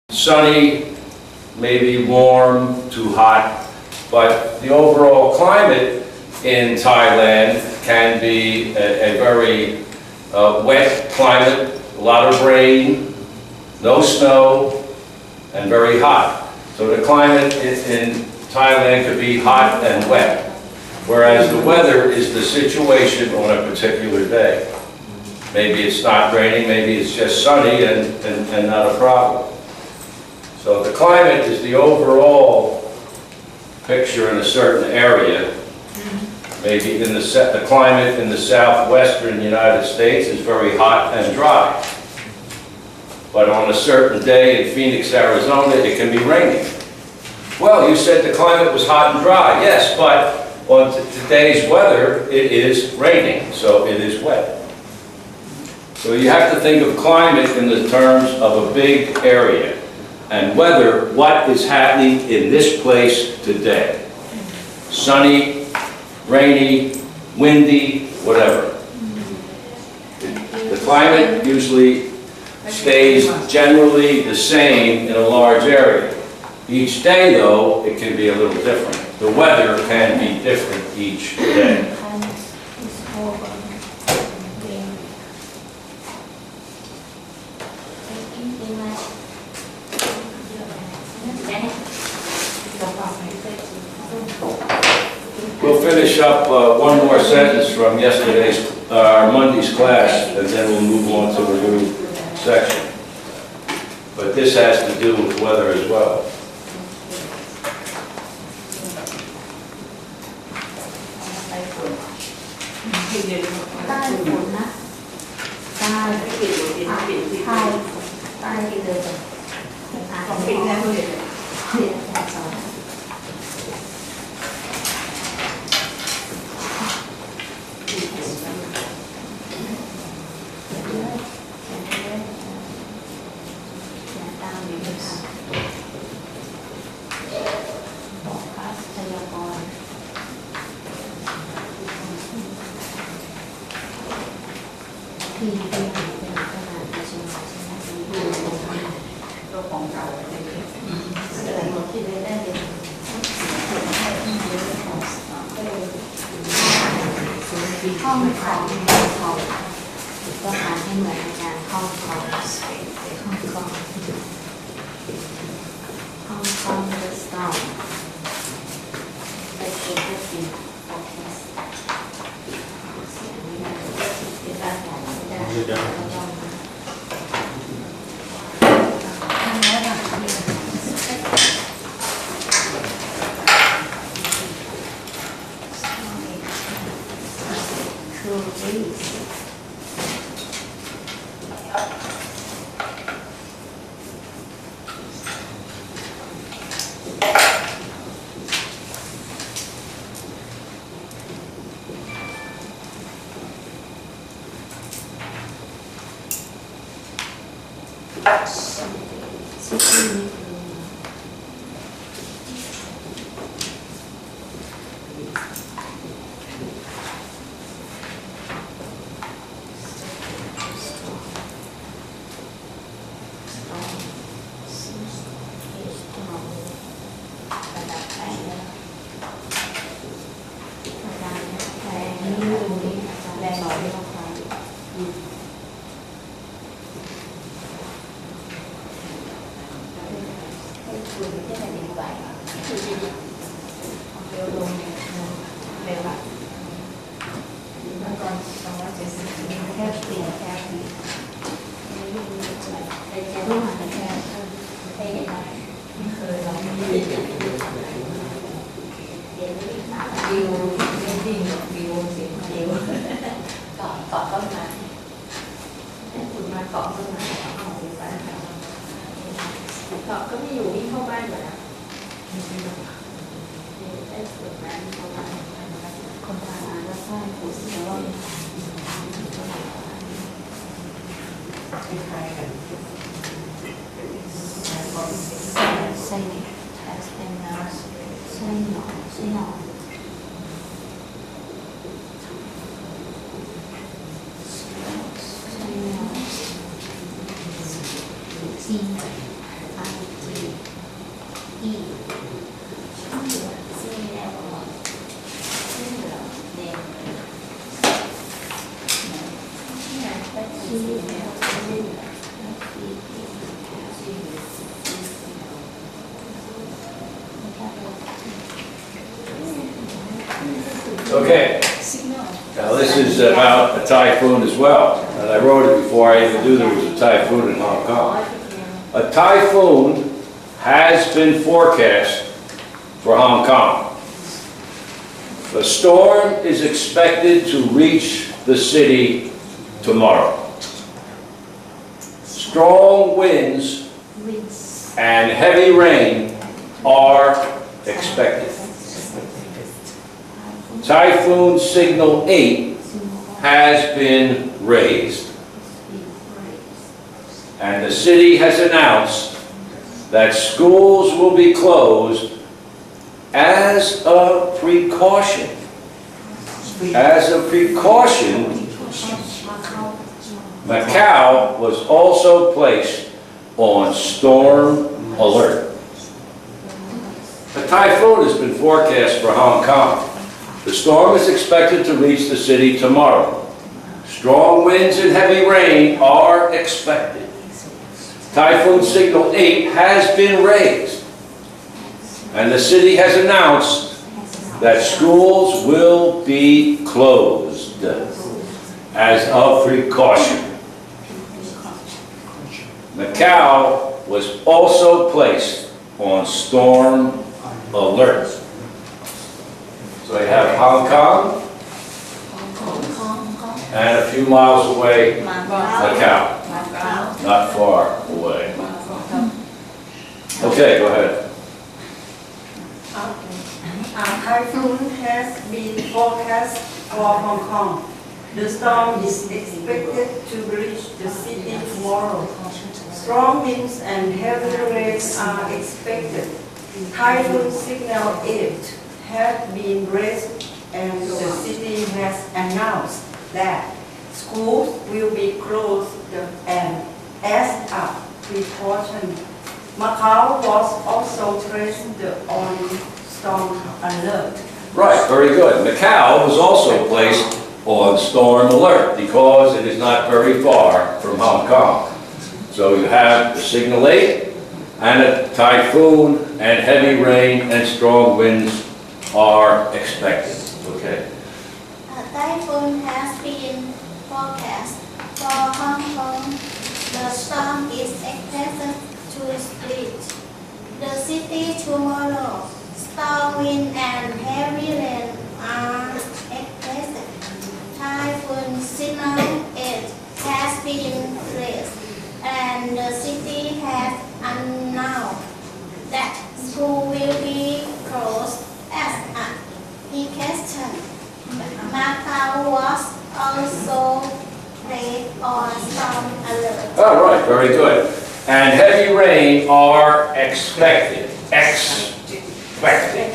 sunny, maybe warm, too hot, but the overall climate in Thailand can be a very wet climate, a lot of rain, no snow, and very hot. So the climate in Thailand could be hot and wet, whereas the weather is the situation on a particular day. Maybe it's not raining, maybe it's just sunny and not a problem. So the climate is the overall picture in a certain area. Maybe in the climate in the southwestern United States is very hot and dry. But on a certain day in Phoenix, Arizona, it can be raining. Well, you said the climate was hot and dry. Yes, but on today's weather, it is raining, so it is wet. So you have to think of climate in the terms of a big area, and weather, what is happening in this place today. Sunny, rainy, windy, whatever. The climate usually stays generally the same in a large area. Each day, though, it can be a little different. The weather can be different each day. We'll finish up one more sentence from yesterday's, Monday's class, and then we'll move on to the new section. But this has to do with weather as well. Okay, now this is about a typhoon as well, and I wrote it before I even knew there was a typhoon in Hong Kong. A typhoon has been forecast for Hong Kong. The storm is expected to reach the city tomorrow. Strong winds and heavy rain are expected. Typhoon Signal 8 has been raised, and the city has announced that schools will be closed as a precaution. As a precaution, Macau was also placed on storm alert. A typhoon has been forecast for Hong Kong. The storm is expected to reach the city tomorrow. Strong winds and heavy rain are expected. Typhoon Signal 8 has been raised, and the city has announced that schools will be closed as a precaution. Macau was also placed on storm alert. So you have Hong Kong, and a few miles away, Macau. Not far away. Okay, go ahead. A typhoon has been forecast for Hong Kong. The storm is expected to reach the city tomorrow. Strong winds and heavy rain are expected. Typhoon Signal 8 has been raised, and the city has announced that schools will be closed and as a precaution. Macau was also placed on storm alert. Right, very good. Macau was also placed on storm alert because it is not very far from Hong Kong. So you have the Signal 8 and a typhoon, and heavy rain and strong winds are expected. Okay. A typhoon has been forecast for Hong Kong. The storm is expected to reach the city tomorrow. Strong wind and heavy rain are expected. Typhoon Signal 8 has been raised, and the city has announced that school will be closed as a precaution. Macau was also placed on storm alert. All right, very good. And heavy rain are expected. Expected.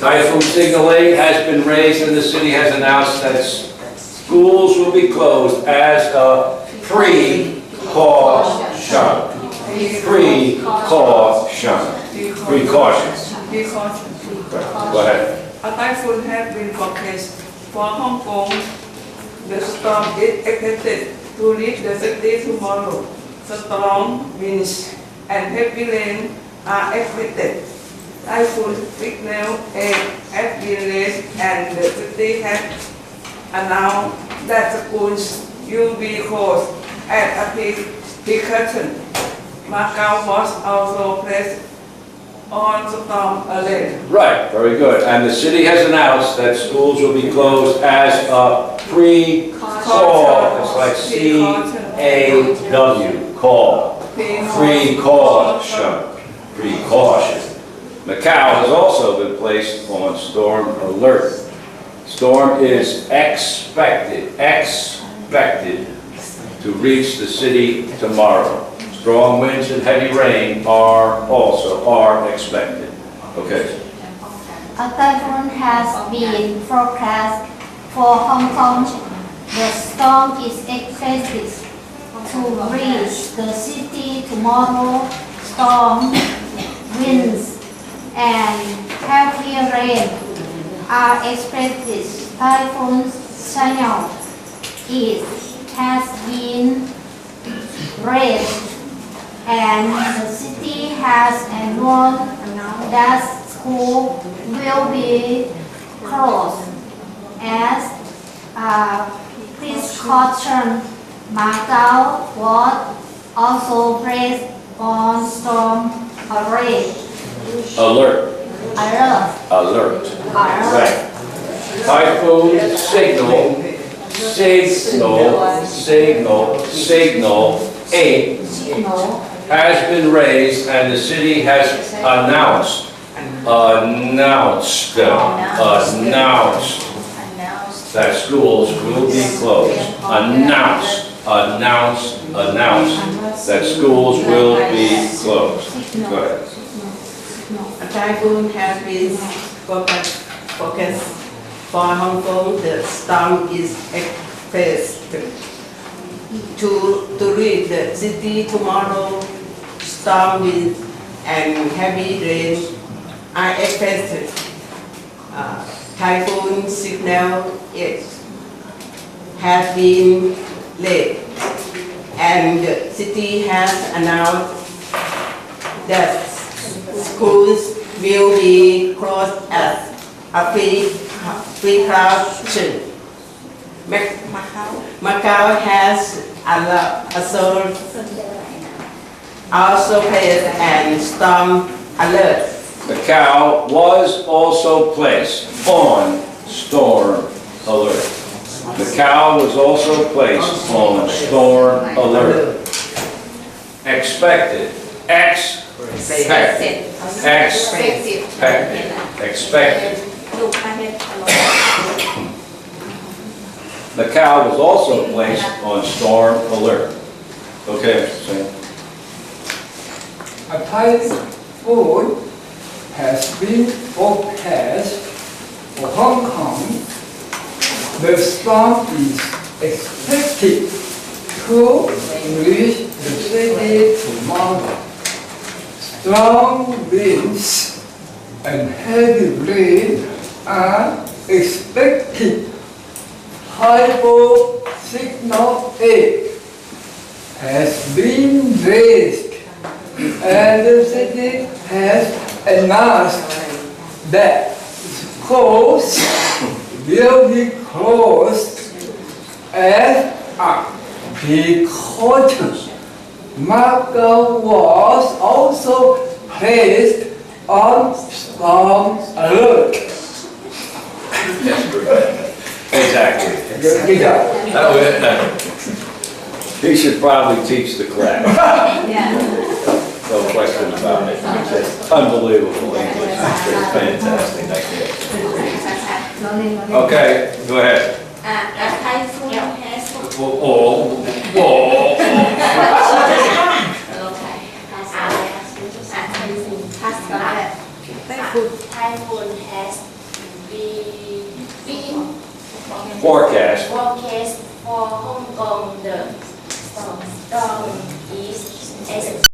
Typhoon Signal 8 has been raised, and the city has announced that schools will be closed as a precaution. Precautions. Go ahead. A typhoon has been forecast for Hong Kong. The storm is expected to reach the city tomorrow. Strong winds and heavy rain are expected. Typhoon Signal 8 has been raised, and the city has announced that schools will be closed as a precaution. Macau was also placed on storm alert. Right, very good. And the city has announced that schools will be closed as a precaution. It's like C-A-W, call. Precaution. Precaution. Macau has also been placed on storm alert. Storm is expected to reach the city tomorrow. Strong winds and heavy rain are expected. Okay. A typhoon has been forecast for Hong Kong. The storm is expected to reach the city tomorrow. Storm winds and heavy rain are expected. Typhoon Signal 8 has been raised, and the city has announced that school will be closed as a precaution. Macau was also placed on storm alert. Alert. Right. Typhoon signal 8 has been raised, and the city has announced that schools will be closed. Announced that schools will be closed. Go ahead. A typhoon has been forecast for Hong Kong. The storm is expected to reach the city tomorrow. Storm wind and heavy rain are expected. Typhoon signal 8 has been laid, and the city has announced that schools will be closed as a precaution. Macau has also placed an storm alert. Macau was also placed on storm alert. Macau was also placed on storm alert. Expected. Expected. Macau was also placed on storm alert. Okay, Mr. Singh. A typhoon has been forecast for Hong Kong. The storm is expected to reach the city tomorrow. Strong winds and heavy rain are expected. Typhoon signal 8 has been raised, and the city has announced that schools will be closed as a precaution. Macau was also placed on storm alert. Exactly. Good job. He should probably teach the class. No question about it. Unbelievable English. It's fantastic. Okay, go ahead. A typhoon has typhoon has been Forecast. forecast for Hong Kong. The storm is expected